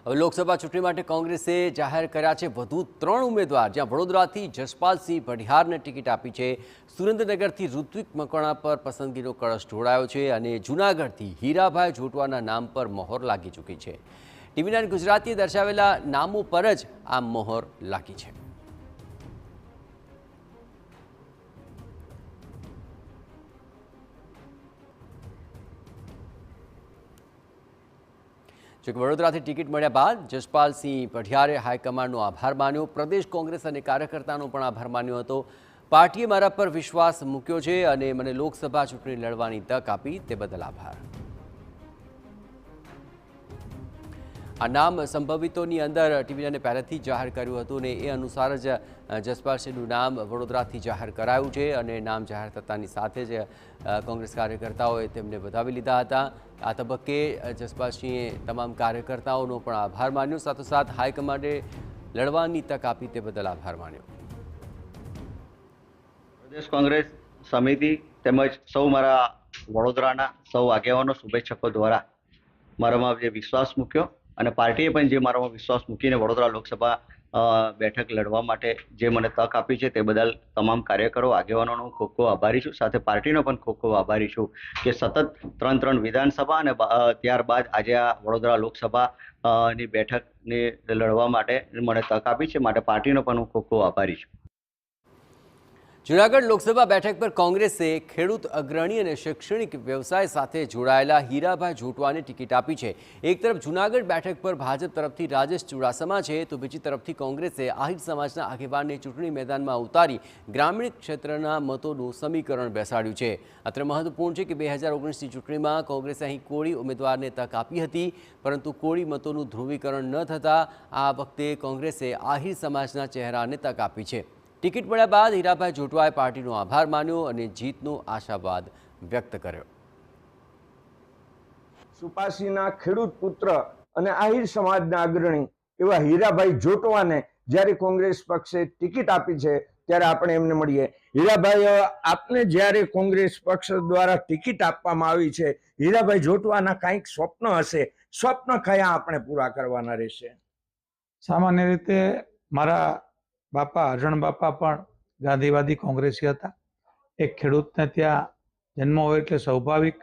હવે લોકસભા ચૂંટણી માટે કોંગ્રેસે જાહેર કર્યા છે વધુ 3 ઉમેદવાર, જ્યાં વડોદરાથી જસપાલસિંહ ભઢિયારને ટિકિટ આપી છે, સુરેન્દ્રનગરથી ઋત્વિક મકવાણા પર પસંદગીનો કળશ ઢોળાયો છે અને જૂનાગઢથી હીરાભાઈ જોટવાના નામ પર મહોર લાગી ચૂકી છે। TV9 ગુજરાતીએ દર્શાવેલા નામો પર જ આ મહોર લાગી છે। જો કે વડોદરાથી ટિકિટ મળ્યા બાદ જસપાલસિંહ ભઢિયારે હાઈકમાન્ડનો આભાર માન્યો, પ્રદેશ કોંગ્રેસ અને કાર્યકર્તાનો પણ આભાર માન્યો હતો। પાર્ટીએ મારા પર વિશ્વાસ મૂક્યો છે અને મને લોકસભા ચૂંટણી લડવાની તક આપી, તે બદલ આભાર। આ નામ સંભવિતોની અંદર TV9 પહેલેથી જ જાહેર કર્યું હતું અને એ અનુસાર જ જસપાલસિંહનું નામ વડોદરાથી જાહેર કરાયું છે અને નામ જાહેર થતાની સાથે જ કોંગ્રેસ કાર્યકર્તાઓએ તેમને વધાવી લીધા હતા। આ તબક્કે જસપાલસિંહે તમામ કાર્યકર્તાઓનો પણ આભાર માન્યો, સાથોસાથ હાઈકમાન્ડે લડવાની તક આપી, તે બદલ આભાર માન્યો। પ્રદેશ કોંગ્રેસ સમિતિ તેમજ સૌ મારા વડોદરાના સૌ આગેવાનો શુભેચ્છકો દ્વારા મારામાં જે વિશ્વાસ મૂક્યો અને પાર્ટીએ પણ જે મારામાં વિશ્વાસ મૂકીને વડોદરા લોકસભા બેઠક લડવા માટે જે મને તક આપી છે તે બદલ તમામ કાર્યકરો આગેવાનોનો ખૂબ ખૂબ આભારી છું। સાથે પાર્ટીનો પણ ખૂબ ખૂબ આભારી છું કે સતત 3 વિધાનસભા અને ત્યારબાદ આજે આ વડોદરા લોકસભા ની બેઠકને લડવા માટે મને તક આપી છે, માટે પાર્ટીનો પણ હું ખૂબ ખૂબ આભારી છું। જૂનાગઢ લોકસભા બેઠક પર કોંગ્રેસે ખેડૂત અગ્રણી અને શૈક્ષણિક વ્યવસાય સાથે જોડાયેલા હીરાભાઈ જોટવાને ટિકિટ આપી છે। એક તરફ જૂનાગઢ બેઠક પર ભાજપ તરફથી રાજેશ ચુડાસમા છે, તો બીજી તરફથી કોંગ્રેસે આહિર સમાજના આગેવાનને ચૂંટણી મેદાનમાં ઉતારી ગ્રામીણ ક્ષેત્રના મતોનું સમીકરણ બેસાડ્યું છે। અત્રે મહત્વપૂર્ણ છે કે 2019ની ચૂંટણીમાં કોંગ્રેસે અહીં કોળી ઉમેદવારને તક આપી હતી, પરંતુ કોળી મતોનું ધ્રુવીકરણ ન થતાં આ વખતે કોંગ્રેસે આહિર સમાજના ચહેરાને તક આપી છે। ટિકિટ મળ્યા બાદ હીરાભાઈ જોટવાએ પાર્ટીનો આભાર માન્યો અને જીતનો આશાવાદ વ્યક્ત કર્યો। સુપાસીના ખેડૂત પુત્ર અને આહિર સમાજના અગ્રણી એવા હીરાભાઈ જોટવાને જ્યારે કોંગ્રેસ પક્ષે ટિકિટ આપી છે ત્યારે આપણે એમને મળીએ। હીરાભાઈ, આપને જ્યારે કોંગ્રેસ પક્ષ દ્વારા ટિકિટ આપવામાં આવી છે, હીરાભાઈ જોટવાના કંઈક સ્વપ્ન હશે, સ્વપ્ન કયા આપણે પૂરા કરવાના રહેશે? સામાન્ય રીતે મારા બાપા અરણ બાપા પણ ગાંધીવાદી કોંગ્રેસી હતા। એક ખેડૂતને ત્યાં જન્મ હોય એટલે સ્વાભાવિક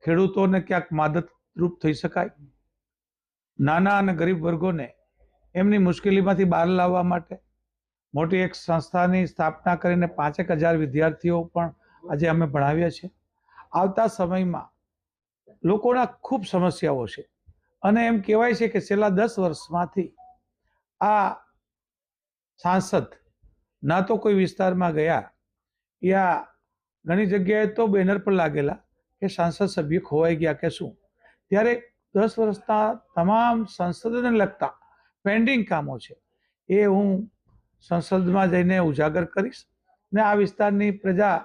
ખેડૂતોને ક્યાંક મદદરૂપ થઈ શકાય, નાના અને ગરીબ વર્ગોને એમની મુશ્કેલીમાંથી બહાર લાવવા માટે મોટી એક સંસ્થાની સ્થાપના કરીને 5,000 વિદ્યાર્થીઓ પણ આજે અમે ભણાવ્યા છે। આવતા સમયમાં લોકોના ખૂબ સમસ્યાઓ છે અને એમ કહેવાય છે કે છેલ્લા 10 વર્ષમાંથી આ સાંસદ ના તો કોઈ વિસ્તારમાં ગયા, યા ઘણી જગ્યાએ તો બેનર પર લાગેલા કે સાંસદ સભ્ય ખોવાઈ ગયા કે શું, ત્યારે 10 વર્ષના તમામ સંસદને લગતા પેન્ડિંગ કામો છે એ હું સંસદમાં જઈને ઉજાગર કરીશ ને આ વિસ્તારની પ્રજા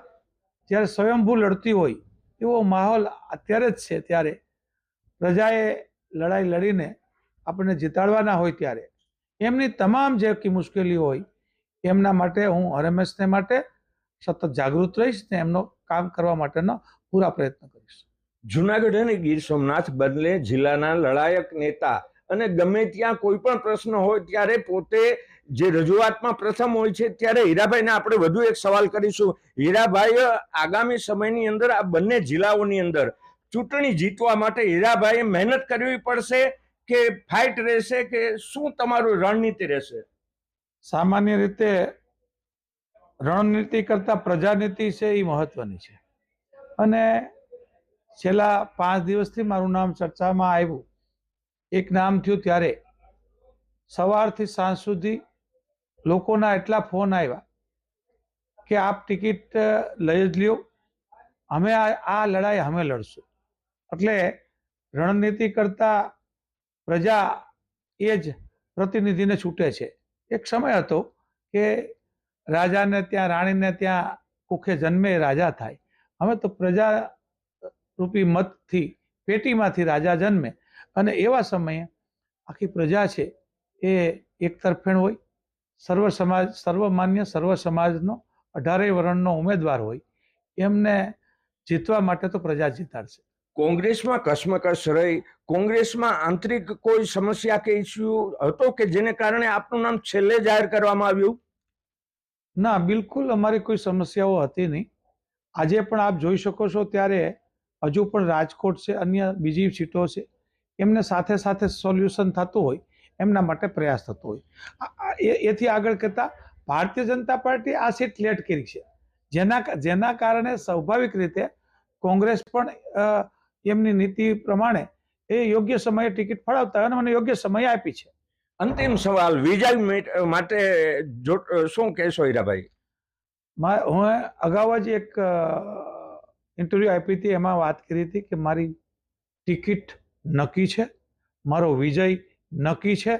જ્યારે સ્વયંભૂ લડતી હોય એવો માહોલ અત્યારે જ છે, ત્યારે પ્રજાએ લડાઈ લડીને આપણને જીતાડવાના હોય ત્યારે એમની તમામ જે મુશ્કેલી હોય એમના માટે હું હરહંમેશને માટે સતત જાગૃત રહીશ ને એમનો કામ કરવા માટેનો પૂરા પ્રયત્ન કરીશ। જૂનાગઢ અને ગીર સોમનાથ બંને જિલ્લાના લડાયક નેતા અને ગમે ત્યાં કોઈ પણ પ્રશ્ન હોય ત્યારે પોતે જે રજૂઆતમાં પ્રથમ હોય છે, ત્યારે હીરાભાઈને આપણે વધુ એક સવાલ કરીશું। હીરાભાઈ, આગામી સમયની અંદર આ બંને જિલ્લાઓની અંદર ચૂંટણી જીતવા માટે હીરાભાઈએ મહેનત કરવી પડશે કે ફાઇટ રહેશે, કે શું તમારું રણનીતિ રહેશે? સામાન્ય રીતે રણનીતિ કરતા પ્રજાનીતિ છે એ મહત્વની છે અને છેલ્લા 5 દિવસથી મારું નામ ચર્ચામાં આવ્યું। એક નામ થયું ત્યારે સવારથી સાંજ સુધી લોકોના એટલા ફોન આવ્યા કે આપ ટિકિટ લઈ જ લ્યો, અમે આ લડાઈ અમે લડશું। એટલે રણનીતિ કરતા પ્રજા એ જ પ્રતિનિધિને છૂટે છે। એક સમય હતો કે રાજાને ત્યાં રાણીને ત્યાં કુખે જન્મે રાજા થાય, હવે તો પ્રજા રૂપી મતથી પેટીમાંથી રાજા જન્મે અને એવા સમયે આખી પ્રજા છે એ એક તરફેણ હોય, સર્વ સમાજ સર્વમાન્ય સર્વ સમાજનો 18 વર્ણનો ઉમેદવાર હોય, એમને જીતવા માટે તો પ્રજા જીતાડશે। કોંગ્રેસમાં કશ્મકશ રહી, કોંગ્રેસમાં આંતરિક કોઈ સમસ્યા કે ઇસ્યુ હતો કે જેને કારણે આપનું નામ છેલ્લે જાહેર કરવામાં આવ્યું? ના, બિલકુલ અમારી કોઈ સમસ્યાઓ હતી નહીં. આજે પણ આપ જોઈ શકો છો ત્યારે હજુ પણ રાજકોટ છે, અન્ય બીજી સીટો છે, એમને સાથે સાથે સોલ્યુશન થતું હોય એમના માટે પ્રયાસ થતો હોય. એથી આગળ કરતા ભારતીય જનતા પાર્ટી આ સીટ લેટ કરી છે, જેના કારણે સ્વાભાવિક રીતે કોંગ્રેસ પણ એમની નીતિ પ્રમાણે એ યોગ્ય સમયે ટિકિટ ફાળવતા હોય અને મને યોગ્ય સમય આપી છે. અંતિમ સવાલ, વિજય માટે શું કહેશો હીરાભાઈ? હું અગાઉ જ એક ઇન્ટરવ્યુ આપી હતી, એમાં વાત કરી હતી કે મારી ટિકિટ નક્કી છે, મારો વિજય નક્કી છે